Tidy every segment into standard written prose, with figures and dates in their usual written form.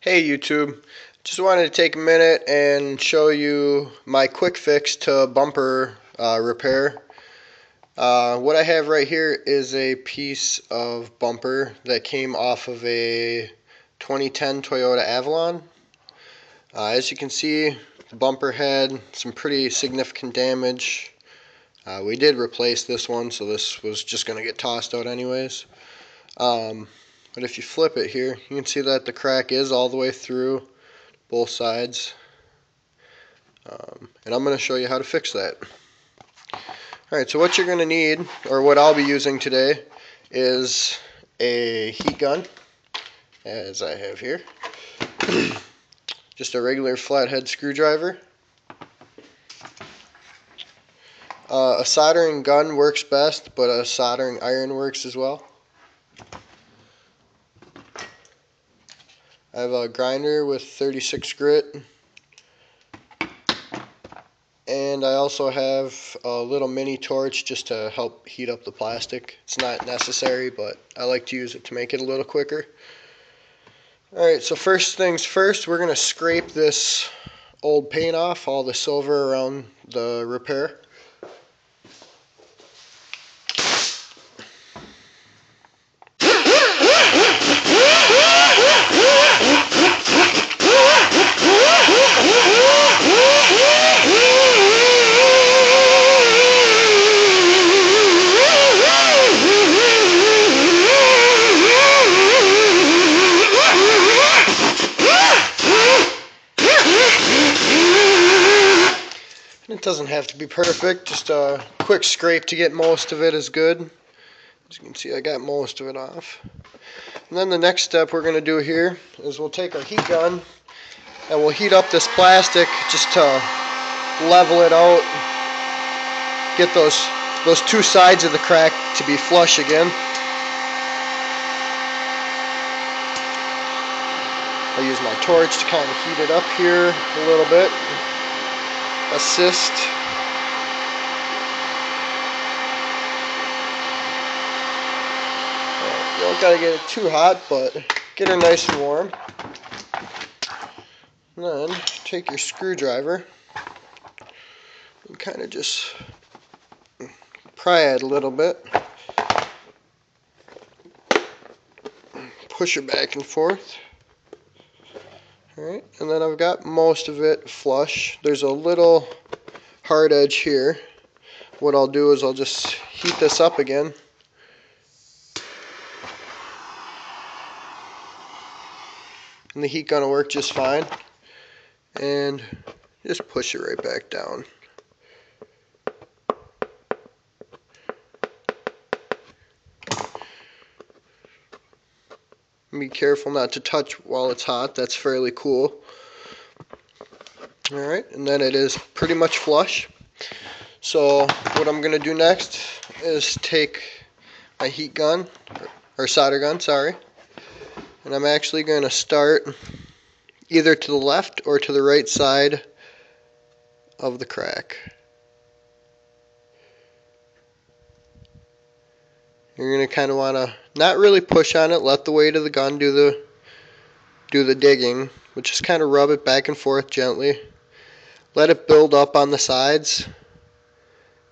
Hey YouTube, just wanted to take a minute and show you my quick fix to bumper repair. What I have right here is a piece of bumper that came off of a 2010 Toyota Avalon. As you can see, the bumper had some pretty significant damage. We did replace this one, so this was just going to get tossed out anyways. But if you flip it here, you can see that the crack is all the way through both sides. And I'm going to show you how to fix that. Alright, so what you're going to need, or what I'll be using today, is a heat gun, as I have here. Just a regular flathead screwdriver. A soldering gun works best, but a soldering iron works as well. I have a grinder with 36 grit. And I also have a little mini torch just to help heat up the plastic. It's not necessary, but I like to use it to make it a little quicker. Alright, so first things first, we're going to scrape this old paint off, all the silver around the repair. It doesn't have to be perfect, just a quick scrape to get most of it is good. As you can see, I got most of it off. And then the next step we're going to do here is we'll take our heat gun and we'll heat up this plastic just to level it out, get those two sides of the crack to be flush again. I'll use my torch to kind of heat it up here a little bit. Assist. You don't gotta get it too hot, but get her nice and warm. And then take your screwdriver and kind of just pry it a little bit. Push it back and forth. Alright, and then I've got most of it flush. There's a little hard edge here. What I'll do is I'll just heat this up again. And the heat gun will work just fine. And just push it right back down. Be careful not to touch while it's hot. That's fairly cool. Alright, and then it is pretty much flush. So what I'm going to do next is take my heat gun, or solder gun, sorry. And I'm actually going to start either to the left or to the right side of the crack. You're going to kind of want to not really push on it, let the weight of the gun do the digging, but just kind of rub it back and forth gently. Let it build up on the sides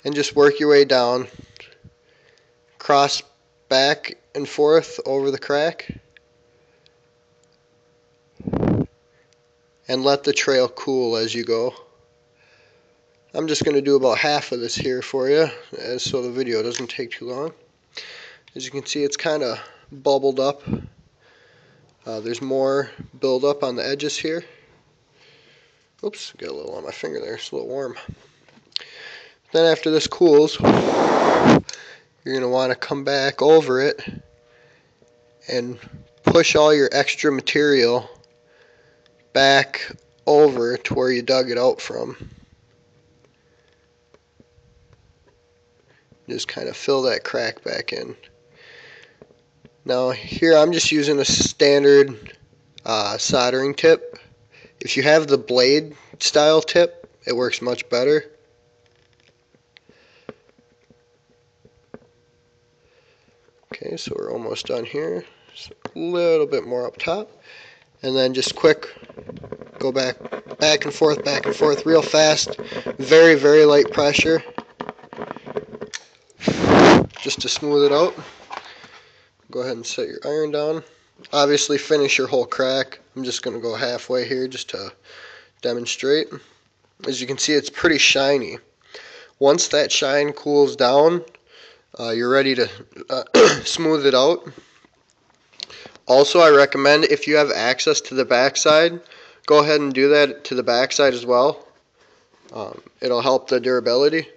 and just work your way down. Cross back and forth over the crack and let the trail cool as you go. I'm just going to do about half of this here for you so the video doesn't take too long. As you can see, it's kind of bubbled up. There's more build up on the edges here. Oops, got a little on my finger there. It's a little warm. Then after this cools, you're going to want to come back over it and push all your extra material back over to where you dug it out from. Just kind of fill that crack back in. Now here I'm just using a standard soldering tip. If you have the blade style tip, it works much better. Okay, so we're almost done here. Just a little bit more up top. and then just quick, go back and forth real fast, very, very light pressure, just to smooth it out. Go ahead and set your iron down. Obviously finish your whole crack. I'm just going to go halfway here just to demonstrate. As you can see, it's pretty shiny. Once that shine cools down, you're ready to smooth it out. Also, I recommend if you have access to the backside, go ahead and do that to the backside as well. It'll help the durability.